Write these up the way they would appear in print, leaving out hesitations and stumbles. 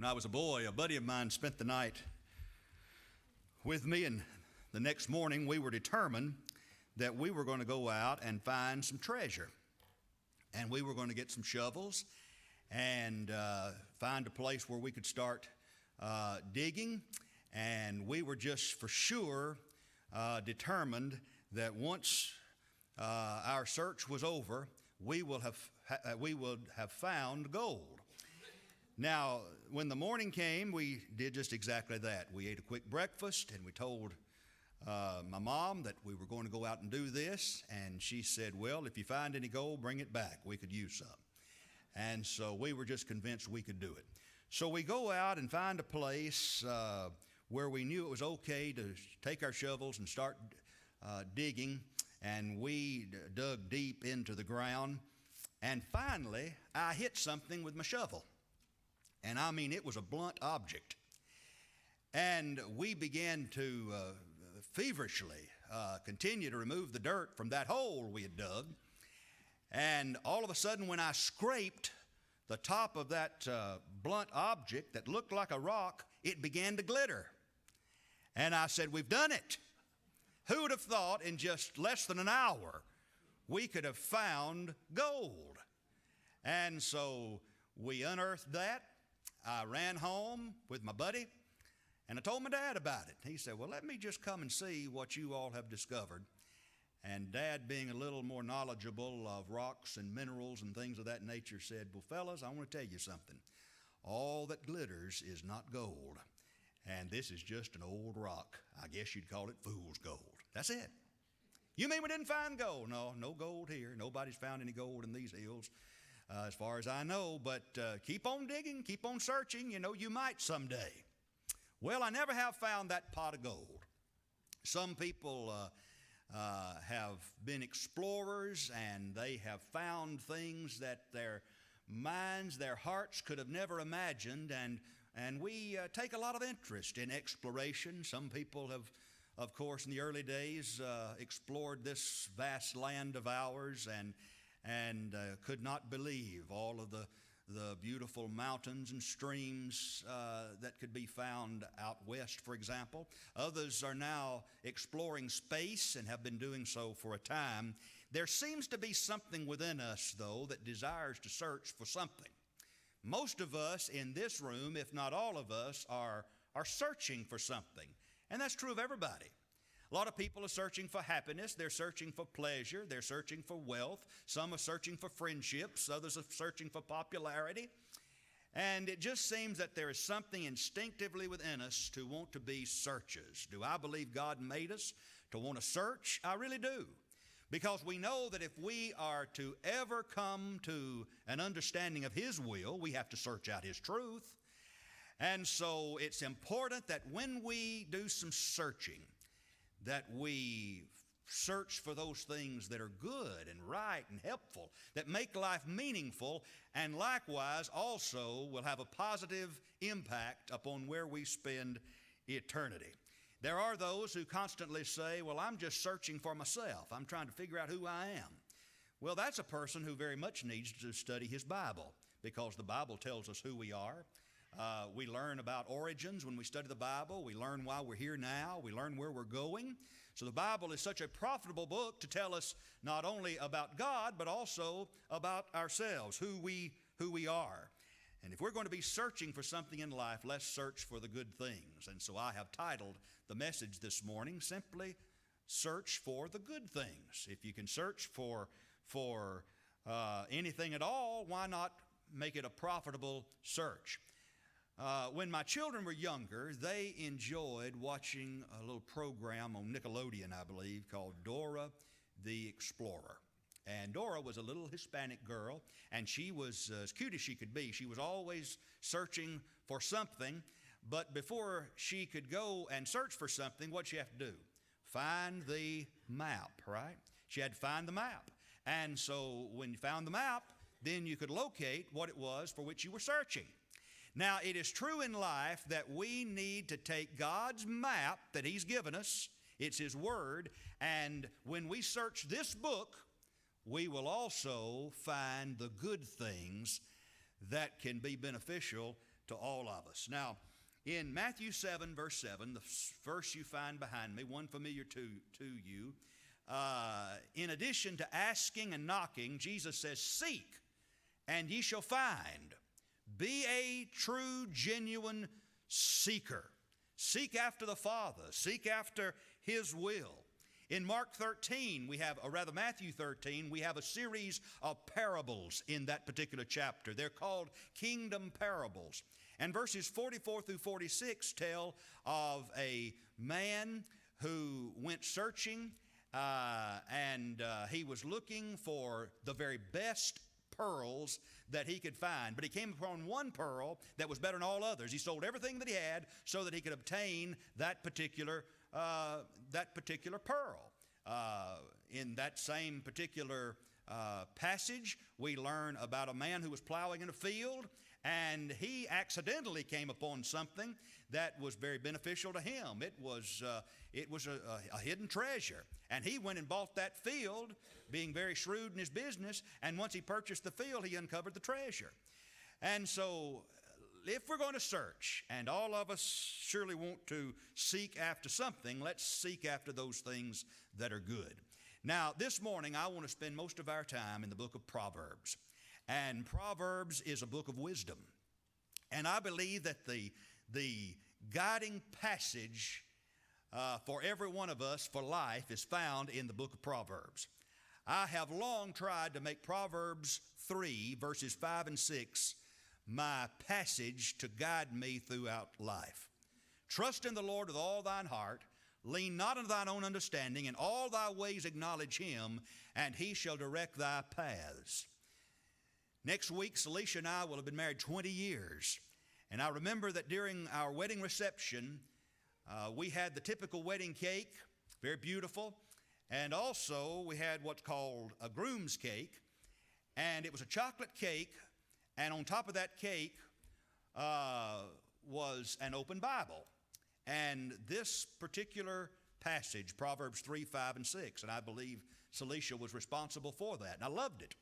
When I was a boy, a buddy of mine spent the night with me, and the next morning we were determined that we were going to go out and find some treasure. And we were going to get some shovels and find a place where we could start digging. And we were just for sure determined that once our search was over, we would have found gold. Now, when the morning came, we did just exactly that. We ate a quick breakfast, and we told my mom that we were going to go out and do this, and she said, well, if you find any gold, bring it back. We could use some. And so we were just convinced we could do it. So we go out and find a place where we knew it was okay to take our shovels and start digging, and we dug deep into the ground, and finally I hit something with my shovel. And I mean, it was a blunt object. And we began to feverishly continue to remove the dirt from that hole we had dug. And all of a sudden, when I scraped the top of that blunt object that looked like a rock, it began to glitter. And I said, we've done it. Who would have thought in just less than an hour we could have found gold? And so we unearthed that. I ran home with my buddy, and I told my dad about it. He said, well, let me just come and see what you all have discovered. And Dad, being a little more knowledgeable of rocks and minerals and things of that nature, said, well, fellas, I want to tell you something. All that glitters is not gold, and this is just an old rock. I guess you'd call it fool's gold. That's it. You mean we didn't find gold? No gold here. Nobody's found any gold in these hills. As far as I know, but keep on digging, keep on searching, you might someday. Well, I never have found that pot of gold. Some people have been explorers, and they have found things that their minds, their hearts could have never imagined, and we take a lot of interest in exploration. Some people have, of course, in the early days explored this vast land of ours, and could not believe all of the beautiful mountains and streams that could be found out west, for example. Others are now exploring space and have been doing so for a time. There seems to be something within us, though, that desires to search for something. Most of us in this room, if not all of us, are searching for something. And that's true of everybody. A lot of people are searching for happiness. They're searching for pleasure. They're searching for wealth. Some are searching for friendships. Others are searching for popularity. And it just seems that there is something instinctively within us to want to be searchers. Do I believe God made us to want to search? I really do. Because we know that if we are to ever come to an understanding of His will, we have to search out His truth. And so it's important that when we do some searching, that we search for those things that are good and right and helpful, that make life meaningful, and likewise also will have a positive impact upon where we spend eternity. There are those who constantly say, well, I'm just searching for myself. I'm trying to figure out who I am. Well, that's a person who very much needs to study his Bible, because the Bible tells us who we are. We learn about origins when we study the Bible. We learn why we're here now. We learn where we're going. So the Bible is such a profitable book to tell us not only about God, but also about ourselves, who we are. And if we're going to be searching for something in life, let's search for the good things. And so I have titled the message this morning simply, Search for the Good Things. If you can search for anything at all, why not make it a profitable search? When my children were younger, they enjoyed watching a little program on Nickelodeon, I believe, called Dora the Explorer. And Dora was a little Hispanic girl, and she was as cute as she could be. She was always searching for something, but before she could go and search for something, what'd she have to do? Find the map, right? She had to find the map. And so when you found the map, then you could locate what it was for which you were searching. Now, it is true in life that we need to take God's map that He's given us, it's His Word, and when we search this book, we will also find the good things that can be beneficial to all of us. Now, in Matthew 7, verse 7, the verse you find behind me, one familiar to you, in addition to asking and knocking, Jesus says, "Seek, and ye shall find." Be a true, genuine seeker. Seek after the Father. Seek after His will. In Matthew 13, we have a series of parables in that particular chapter. They're called kingdom parables. And verses 44 through 46 tell of a man who went searching and he was looking for the very best pearls that he could find. But he came upon one pearl that was better than all others. He sold everything that he had so that he could obtain that particular pearl. In that same particular passage, we learn about a man who was plowing in a field, and he accidentally came upon something that was very beneficial to him. It was a hidden treasure, and he went and bought that field, being very shrewd in his business, and once he purchased the field, he uncovered the treasure. And so, if we're going to search, and all of us surely want to seek after something, let's seek after those things that are good. Now, this morning, I want to spend most of our time in the book of Proverbs. And Proverbs is a book of wisdom. And I believe that the guiding passage for every one of us for life is found in the book of Proverbs. I have long tried to make Proverbs 3, verses 5 and 6, my passage to guide me throughout life. Trust in the Lord with all thine heart. Lean not unto thine own understanding. In all thy ways acknowledge Him, and He shall direct thy paths. Next week, Celicia and I will have been married 20 years. And I remember that during our wedding reception, we had the typical wedding cake, very beautiful. And also, we had what's called a groom's cake. And it was a chocolate cake. And on top of that cake was an open Bible. And this particular passage, Proverbs 3, 5, and 6, and I believe Celicia was responsible for that. And I loved it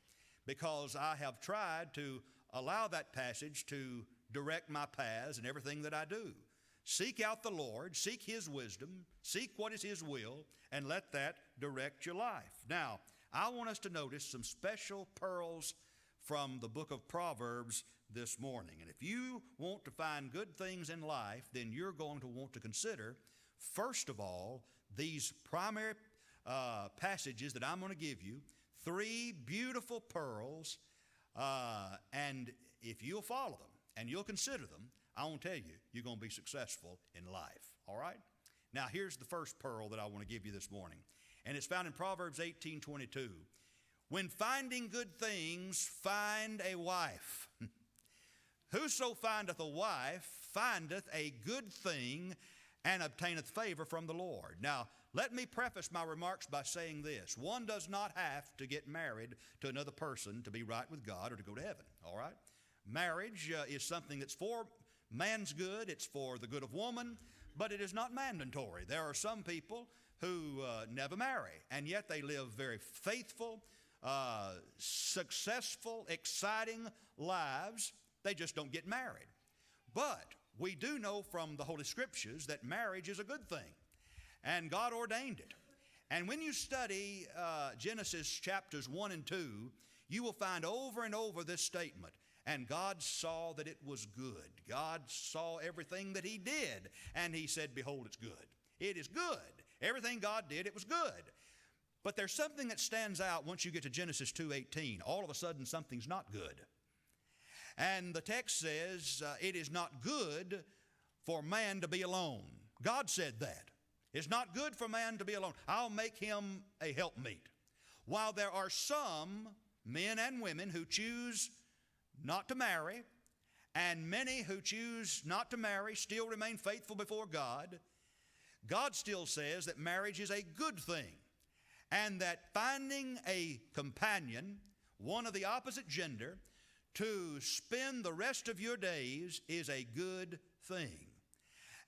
because I have tried to allow that passage to direct my paths and everything that I do. Seek out the Lord, seek His wisdom, seek what is His will, and let that direct your life. Now, I want us to notice some special pearls from the book of Proverbs this morning. And if you want to find good things in life, then you're going to want to consider, first of all, these primary passages that I'm going to give you, 3 beautiful pearls, and if you'll follow them and you'll consider them, I want to tell you, you're going to be successful in life. All right? Now, here's the first pearl that I want to give you this morning, and it's found in Proverbs 18:22. When finding good things, find a wife. Whoso findeth a wife findeth a good thing and obtaineth favor from the Lord. Now, let me preface my remarks by saying this. One does not have to get married to another person to be right with God or to go to heaven, all right? Marriage is something that's for man's good. It's for the good of woman, but it is not mandatory. There are some people who never marry, and yet they live very faithful, successful, exciting lives. They just don't get married. But we do know from the Holy Scriptures that marriage is a good thing, and God ordained it. And when you study Genesis chapters 1 and 2, you will find over and over this statement, and God saw that it was good. God saw everything that He did, and He said, behold, it's good. It is good. Everything God did, it was good. But there's something that stands out once you get to Genesis 2:18. All of a sudden, something's not good. And the text says, it is not good for man to be alone. God said that. It's not good for man to be alone. I'll make him a helpmeet. While there are some men and women who choose not to marry, and many who choose not to marry still remain faithful before God, God still says that marriage is a good thing, and that finding a companion, one of the opposite gender, to spend the rest of your days is a good thing.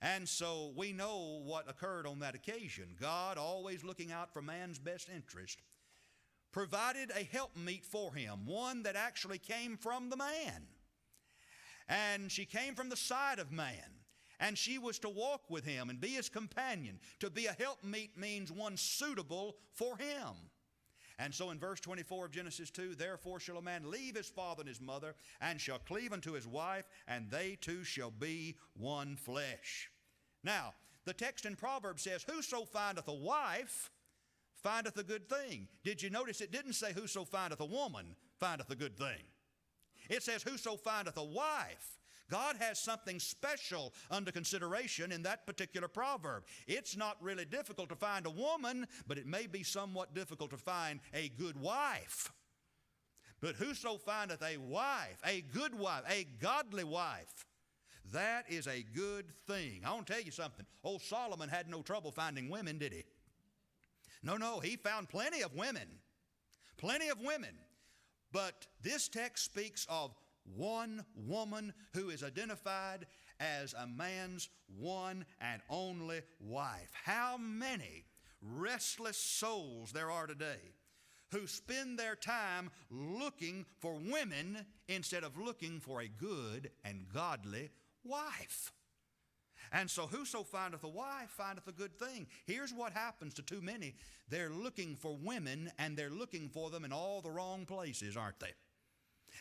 And so we know what occurred on that occasion. God, always looking out for man's best interest, provided a helpmeet for him, one that actually came from the man. And she came from the side of man. And she was to walk with him and be his companion. To be a helpmeet means one suitable for him. And so in verse 24 of Genesis 2, therefore shall a man leave his father and his mother, and shall cleave unto his wife, and they two shall be one flesh. Now, the text in Proverbs says, whoso findeth a wife findeth a good thing. Did you notice it didn't say whoso findeth a woman findeth a good thing? It says whoso findeth a wife. God has something special under consideration in that particular proverb. It's not really difficult to find a woman, but it may be somewhat difficult to find a good wife. But whoso findeth a wife, a good wife, a godly wife, that is a good thing. I want to tell you something. Old Solomon had no trouble finding women, did he? No, he found plenty of women. Plenty of women. But this text speaks of one woman who is identified as a man's one and only wife. How many restless souls there are today who spend their time looking for women instead of looking for a good and godly wife. And so whoso findeth a wife findeth a good thing. Here's what happens to too many. They're looking for women, and they're looking for them in all the wrong places, aren't they?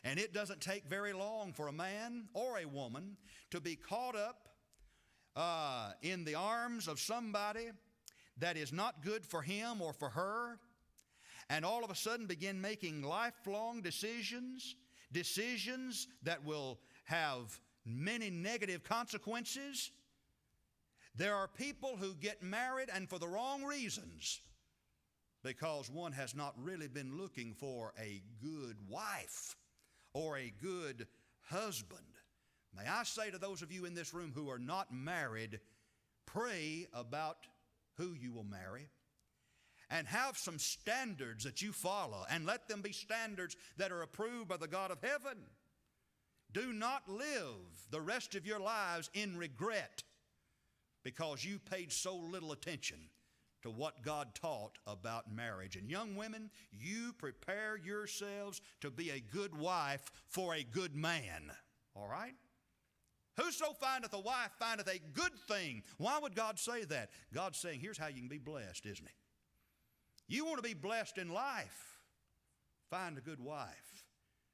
And it doesn't take very long for a man or a woman to be caught up in the arms of somebody that is not good for him or for her, and all of a sudden begin making lifelong decisions that will have many negative consequences. There are people who get married and for the wrong reasons, because one has not really been looking for a good wife or a good husband. May I say to those of you in this room who are not married, pray about who you will marry, and have some standards that you follow, and let them be standards that are approved by the God of heaven. Do not live the rest of your lives in regret because you paid so little attention to what God taught about marriage. And young women, you prepare yourselves to be a good wife for a good man. All right? Whoso findeth a wife findeth a good thing. Why would God say that? God's saying, here's how you can be blessed, isn't he? You want to be blessed in life, find a good wife.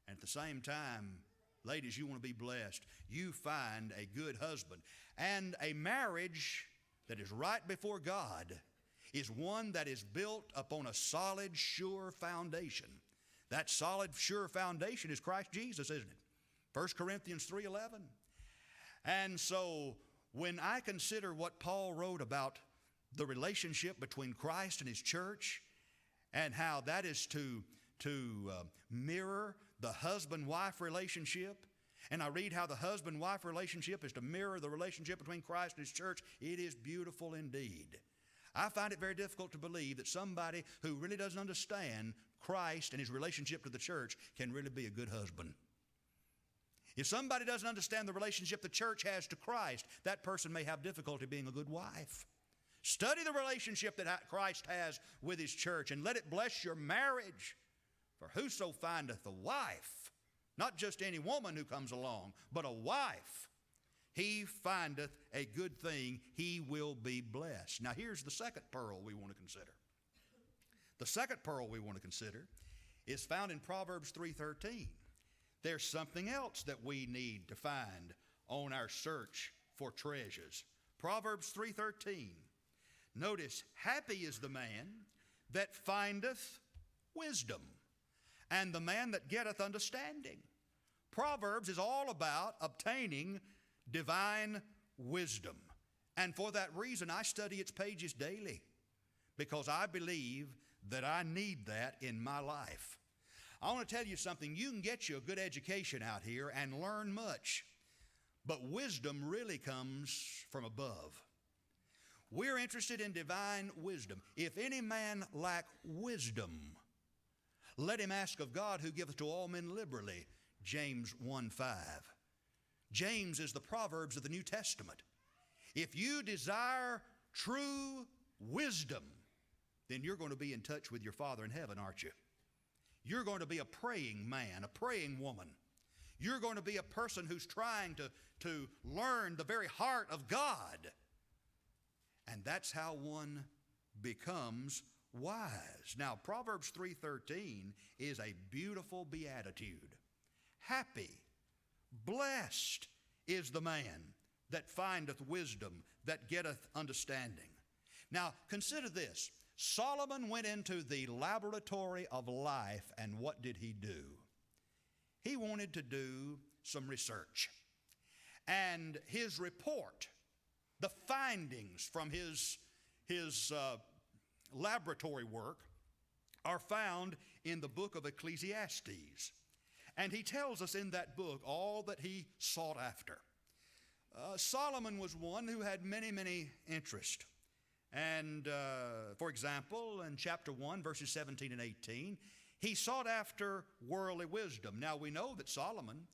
And at the same time, ladies, you want to be blessed, you find a good husband. And a marriage that is right before God is one that is built upon a solid, sure foundation. That solid, sure foundation is Christ Jesus, isn't it? 1 Corinthians 3:11. And so when I consider what Paul wrote about the relationship between Christ and his church, and how that is to mirror the husband-wife relationship, and I read how the husband-wife relationship is to mirror the relationship between Christ and his church, it is beautiful indeed. I find it very difficult to believe that somebody who really doesn't understand Christ and his relationship to the church can really be a good husband. If somebody doesn't understand the relationship the church has to Christ, that person may have difficulty being a good wife. Study the relationship that Christ has with his church, and let it bless your marriage. For whoso findeth a wife, not just any woman who comes along, but a wife, he findeth a good thing. He will be blessed. Now here's the second pearl we want to consider. The second pearl we want to consider is found in Proverbs 3:13. There's something else that we need to find on our search for treasures. Proverbs 3:13. Notice, happy is the man that findeth wisdom, and the man that getteth understanding. Proverbs is all about obtaining divine wisdom. And for that reason, I study its pages daily, because I believe that I need that in my life. I want to tell you something. You can get you a good education out here and learn much, but wisdom really comes from above. We're interested in divine wisdom. If any man lack wisdom, let him ask of God, who giveth to all men liberally. James 1:5. James is the Proverbs of the New Testament. If you desire true wisdom, then you're going to be in touch with your Father in heaven, aren't you? You're going to be a praying man, a praying woman. You're going to be a person who's trying to learn the very heart of God. And that's how one becomes wise. Now, Proverbs 3:13 is a beautiful beatitude. Happy, blessed is the man that findeth wisdom, that getteth understanding. Now, consider this. Solomon went into the laboratory of life, and what did he do? He wanted to do some research. And his report, the findings from his laboratory work, are found in the book of Ecclesiastes. And he tells us in that book all that he sought after. Solomon was one who had many, many interests. And for example, in chapter 1, verses 17 and 18, he sought after worldly wisdom. Now we know that Solomon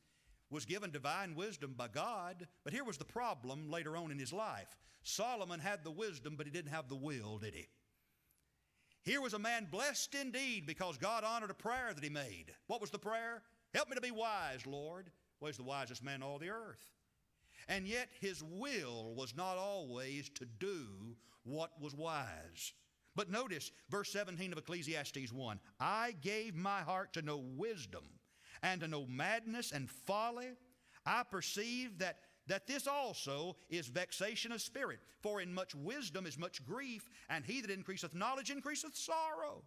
was given divine wisdom by God, but here was the problem later on in his life. Solomon had the wisdom, but he didn't have the will, did he? Here was a man blessed indeed because God honored a prayer that he made. What was the prayer? Help me to be wise, Lord. Well, he's the wisest man in all the earth. And yet his will was not always to do what was wise. But notice verse 17 of Ecclesiastes 1. I gave my heart to know wisdom and to know madness and folly. I perceive that this also is vexation of spirit. For in much wisdom is much grief, and he that increaseth knowledge increaseth sorrow.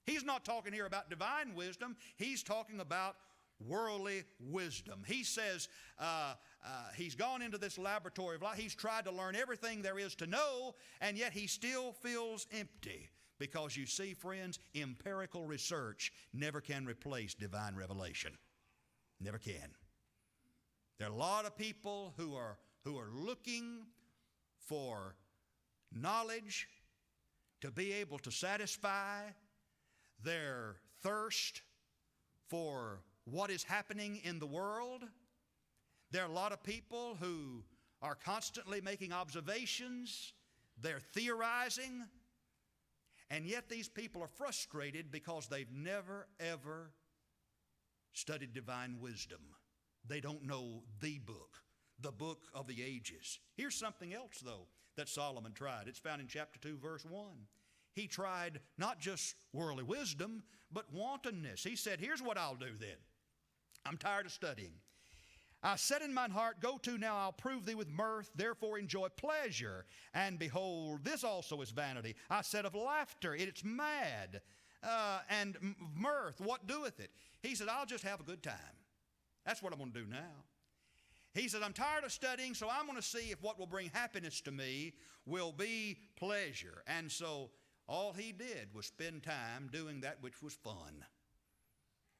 He's not talking here about divine wisdom. He's talking about worldly wisdom. He says he's gone into this laboratory of life. He's tried to learn everything there is to know, and yet he still feels empty. Because you see, friends, empirical research never can replace divine revelation. Never can. There are a lot of people who are looking for knowledge to be able to satisfy their thirst for what is happening in the world. There are a lot of people who are constantly making observations. They're theorizing. And yet these people are frustrated because they've never, ever studied divine wisdom. They don't know the book of the ages. Here's something else, though, that Solomon tried. It's found in chapter 2, verse 1. He tried not just worldly wisdom, but wantonness. He said, here's what I'll do then. I'm tired of studying. I said in mine heart, go to now, I'll prove thee with mirth, therefore enjoy pleasure. And behold, this also is vanity. I said of laughter, it's mad. And mirth, what doeth it? He said, I'll just have a good time. That's what I'm going to do now. He said, I'm tired of studying, so I'm going to see if what will bring happiness to me will be pleasure. And so all he did was spend time doing that which was fun.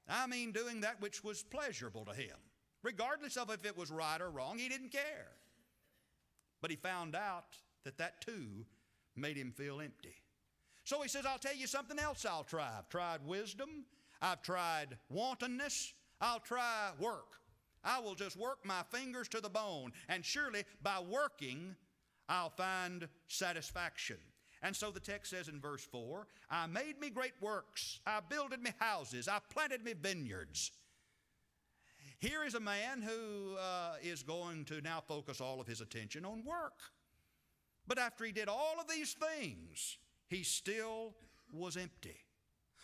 I mean, doing that which was pleasurable to him. Regardless of if it was right or wrong, he didn't care. But he found out that too made him feel empty. So he says, I'll tell you something else I'll try. I've tried wisdom. I've tried wantonness. I'll try work. I will just work my fingers to the bone. And surely by working, I'll find satisfaction. And so the text says in verse 4, I made me great works. I builded me houses. I planted me vineyards. Here is a man who is going to now focus all of his attention on work. But after he did all of these things, he still was empty.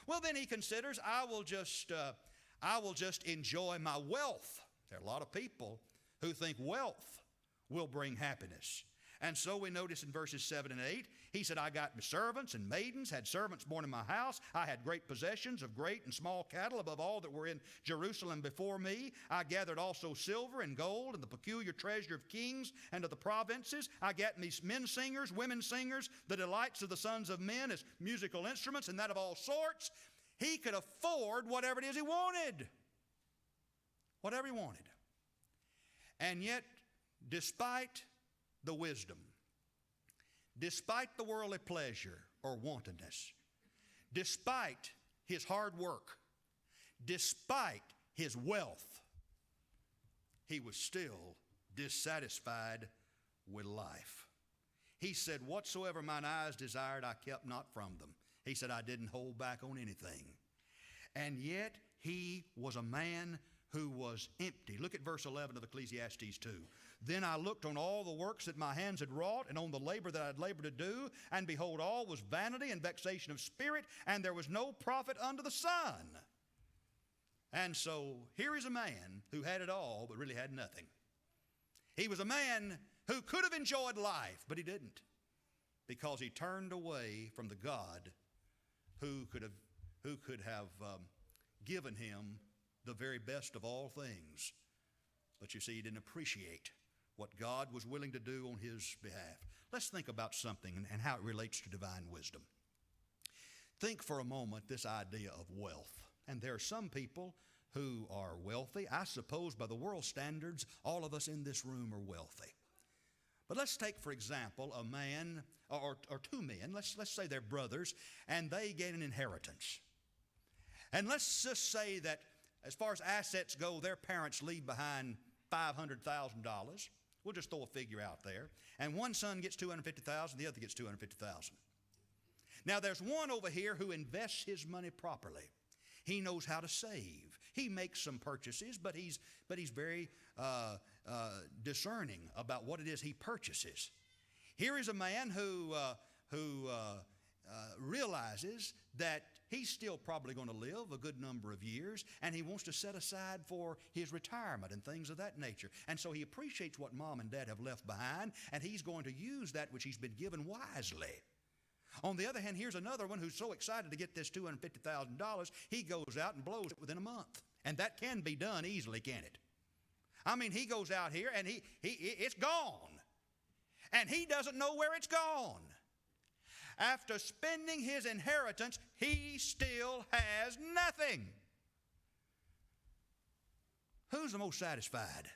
Well, then he considers, I will just enjoy my wealth. There are a lot of people who think wealth will bring happiness. And so we notice in verses 7 and 8, he said, I got me servants and maidens, had servants born in my house. I had great possessions of great and small cattle above all that were in Jerusalem before me. I gathered also silver and gold and the peculiar treasure of kings and of the provinces. I got me men singers, women singers, the delights of the sons of men as musical instruments and that of all sorts. He could afford whatever it is he wanted. Whatever he wanted. And yet, despite the wisdom, despite the worldly pleasure or wantonness, despite his hard work, despite his wealth, he was still dissatisfied with life. He said, whatsoever mine eyes desired, I kept not from them. He said, I didn't hold back on anything. And yet he was a man who was empty. Look at verse 11 of Ecclesiastes 2. Then I looked on all the works that my hands had wrought, and on the labor that I had labored to do, and behold, all was vanity and vexation of spirit, and there was no profit under the sun. And so here is a man who had it all, but really had nothing. He was a man who could have enjoyed life, but he didn't, because he turned away from the God who could have given him the very best of all things. But you see, he didn't appreciate what God was willing to do on his behalf. Let's think about something and how it relates to divine wisdom. Think for a moment this idea of wealth. And there are some people who are wealthy. I suppose by the world standards, all of us in this room are wealthy. But let's take, for example, a man or two men. Let's say they're brothers, and they get an inheritance. And let's just say that as far as assets go, their parents leave behind $500,000. We'll just throw a figure out there. And one son gets $250,000, the other gets $250,000. Now there's one over here who invests his money properly. He knows how to save. He makes some purchases, but he's very discerning about what it is he purchases. Here is a man who realizes that he's still probably going to live a good number of years, and he wants to set aside for his retirement and things of that nature. And so he appreciates what mom and dad have left behind, and he's going to use that which he's been given wisely. On the other hand, here's another one who's so excited to get this $250,000, he goes out and blows it within a month. And that can be done easily, can it? I mean, he goes out here and it's gone. And he doesn't know where it's gone. After spending his inheritance, he still has nothing. Who's the most satisfied?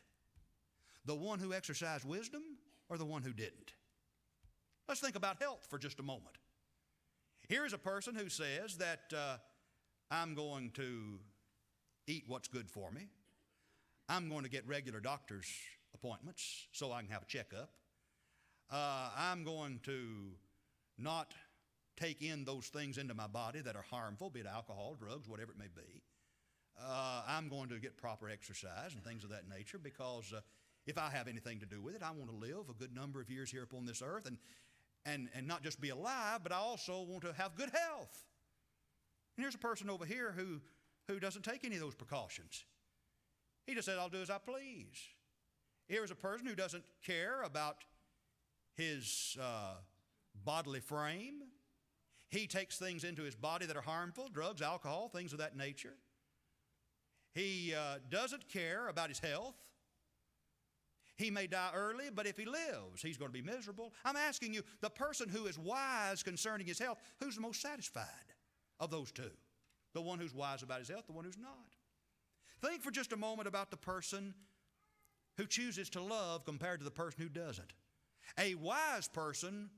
The one who exercised wisdom or the one who didn't? Let's think about health for just a moment. Here's a person who says that I'm going to eat what's good for me. I'm going to get regular doctor's appointments so I can have a checkup. I'm going to not take in those things into my body that are harmful, be it alcohol, drugs, whatever it may be. I'm going to get proper exercise and things of that nature because if I have anything to do with it, I want to live a good number of years here upon this earth and not just be alive, but I also want to have good health. And here's a person over here who doesn't take any of those precautions. He just says, I'll do as I please. Here's a person who doesn't care about his bodily frame. He takes things into his body that are harmful, drugs, alcohol, things of that nature. He doesn't care about his health. He may die early, but if he lives, he's going to be miserable. I'm asking you, the person who is wise concerning his health, who's the most satisfied of those two? The one who's wise about his health, the one who's not. Think for just a moment about the person who chooses to love compared to the person who doesn't. A wise person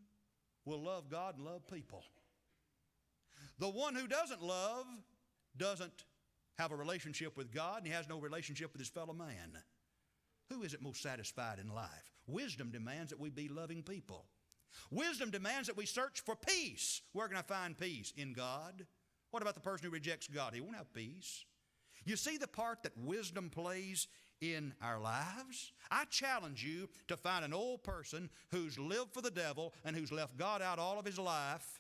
will love God and love people. The one who doesn't love doesn't have a relationship with God, and he has no relationship with his fellow man. Who is it most satisfied in life? Wisdom demands that we be loving people. Wisdom demands that we search for peace. Where can I find peace? In God. What about the person who rejects God? He won't have peace. You see the part that wisdom plays in our lives? I challenge you to find an old person who's lived for the devil and who's left God out all of his life,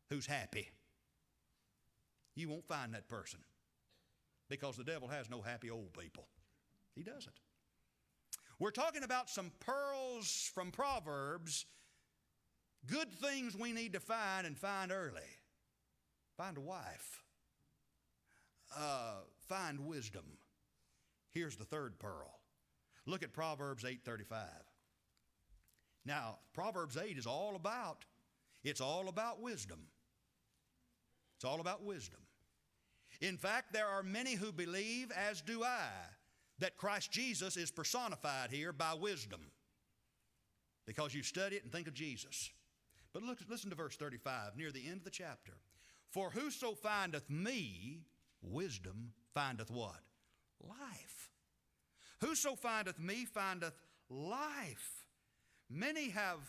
who's happy. You won't find that person because the devil has no happy old people. He doesn't. We're talking about some pearls from Proverbs, good things we need to find and find early. Find a wife. Find wisdom. Here's the third pearl. Look at Proverbs 8:35. Now, Proverbs 8 is all about wisdom. It's all about wisdom. In fact, there are many who believe, as do I, that Christ Jesus is personified here by wisdom, because you study it and think of Jesus. But listen to verse 35, near the end of the chapter. For whoso findeth me, wisdom, findeth what? Life. Whoso findeth me findeth life. Many have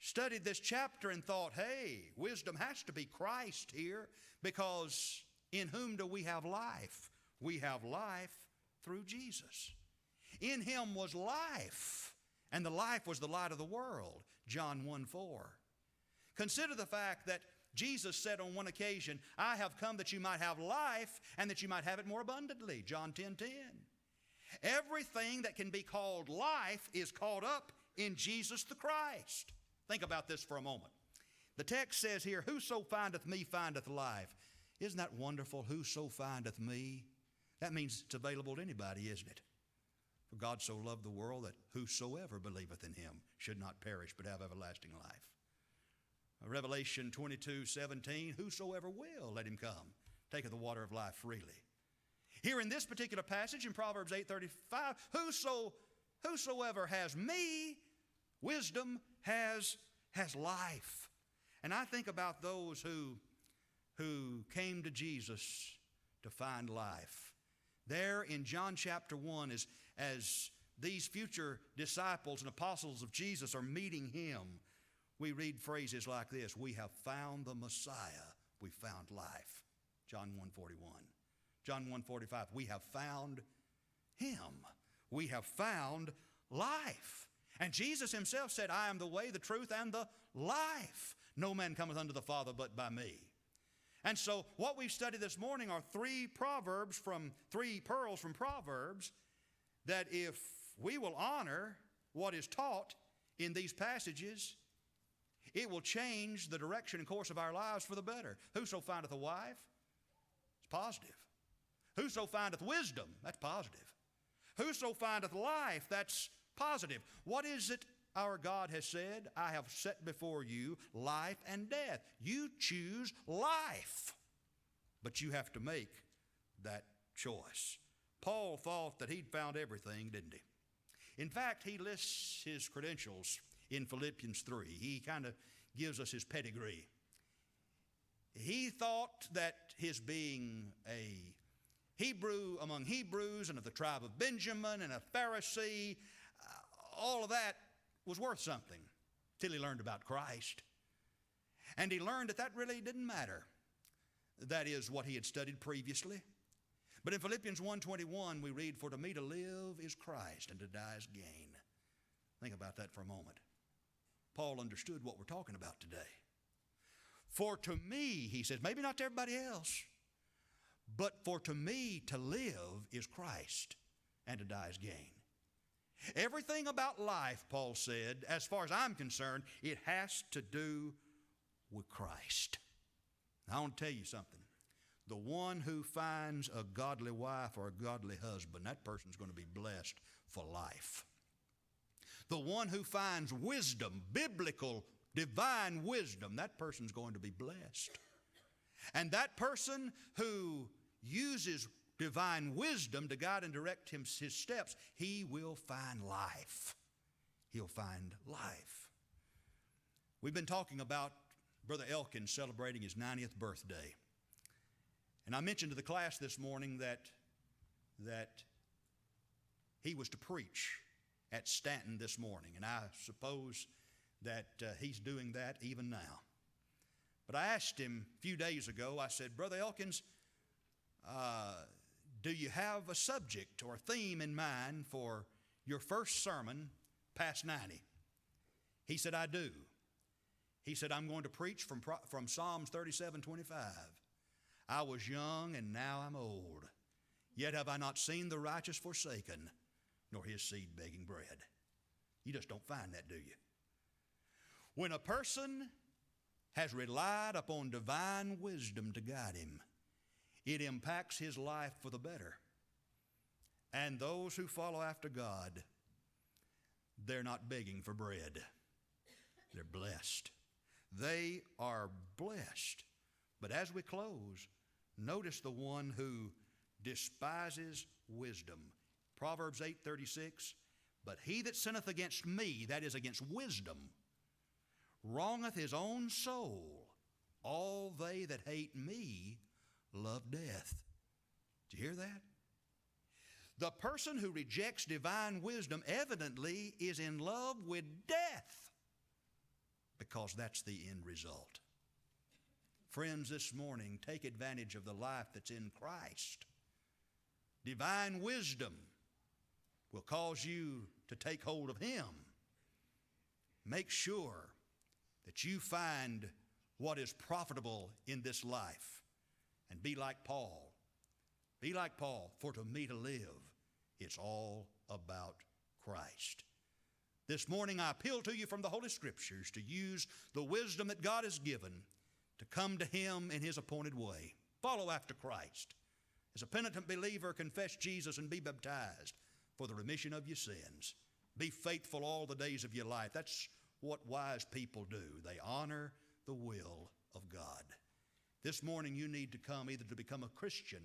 studied this chapter and thought, hey, wisdom has to be Christ here, because in whom do we have life? We have life through Jesus. In him was life, and the life was the light of the world. John 1:4. Consider the fact that Jesus said on one occasion, I have come that you might have life and that you might have it more abundantly. John 10:10. Everything that can be called life is caught up in Jesus the Christ. Think about this for a moment. The text says here, whoso findeth me findeth life. Isn't that wonderful? Whoso findeth me. That means it's available to anybody, isn't it? For God so loved the world that whosoever believeth in him should not perish but have everlasting life. Revelation 22:17, whosoever will, let him come, taketh the water of life freely. Here in this particular passage in Proverbs 8:35, whosoever has me, wisdom, has life. And I think about those who came to Jesus to find life. There in John chapter 1, as these future disciples and apostles of Jesus are meeting him, we read phrases like this, we have found the Messiah, we found life. John 1:41. John 1:45, we have found him. We have found life. And Jesus himself said, I am the way, the truth, and the life. No man cometh unto the Father but by me. And so what we've studied this morning are three pearls from Proverbs that if we will honor what is taught in these passages, it will change the direction and course of our lives for the better. Whoso findeth a wife, it's positive. Whoso findeth wisdom, that's positive. Whoso findeth life, that's positive. What is it our God has said? I have set before you life and death. You choose life, but you have to make that choice. Paul thought that he'd found everything, didn't he? In fact, he lists his credentials in Philippians 3. He kind of gives us his pedigree. He thought that his being a Hebrew among Hebrews and of the tribe of Benjamin and a Pharisee, all of that was worth something till he learned about Christ. And he learned that really didn't matter. That is what he had studied previously. But in Philippians 1:21 we read, for to me to live is Christ and to die is gain. Think about that for a moment. Paul understood what we're talking about today. For to me, he says, maybe not to everybody else, but for to me to live is Christ and to die is gain. Everything about life, Paul said, as far as I'm concerned, it has to do with Christ. Now, I want to tell you something. The one who finds a godly wife or a godly husband, that person's going to be blessed for life. The one who finds wisdom, biblical, divine wisdom, that person's going to be blessed. And that person who uses divine wisdom to guide and direct his steps, he will find life. He'll find life. We've been talking about Brother Elkins celebrating his 90th birthday. And I mentioned to the class this morning that he was to preach at Stanton this morning. And I suppose that he's doing that even now. But I asked him a few days ago, I said, Brother Elkins, do you have a subject or a theme in mind for your first sermon past 90? He said, I do. He said, I'm going to preach from Psalms 37:25. I was young and now I'm old. Yet have I not seen the righteous forsaken, nor his seed begging bread. You just don't find that, do you? When a person has relied upon divine wisdom to guide him, it impacts his life for the better. And those who follow after God, they're not begging for bread. They're blessed. They are blessed. But as we close, notice the one who despises wisdom. Proverbs 8:36, but he that sinneth against me, that is against wisdom, wrongeth his own soul. All they that hate me love death. Did you hear that? The person who rejects divine wisdom evidently is in love with death, because that's the end result. Friends, this morning, take advantage of the life that's in Christ. Divine wisdom will cause you to take hold of Him. Make sure that you find what is profitable in this life and be like Paul. Be like Paul, for to me to live, it's all about Christ. This morning I appeal to you from the Holy Scriptures to use the wisdom that God has given to come to Him in His appointed way. Follow after Christ. As a penitent believer, confess Jesus and be baptized for the remission of your sins. Be faithful all the days of your life. That's what wise people do. They honor the will of God. This morning you need to come either to become a Christian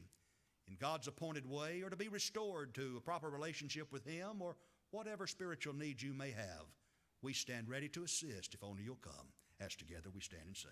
in God's appointed way or to be restored to a proper relationship with Him or whatever spiritual needs you may have. We stand ready to assist if only you'll come as together we stand and sing.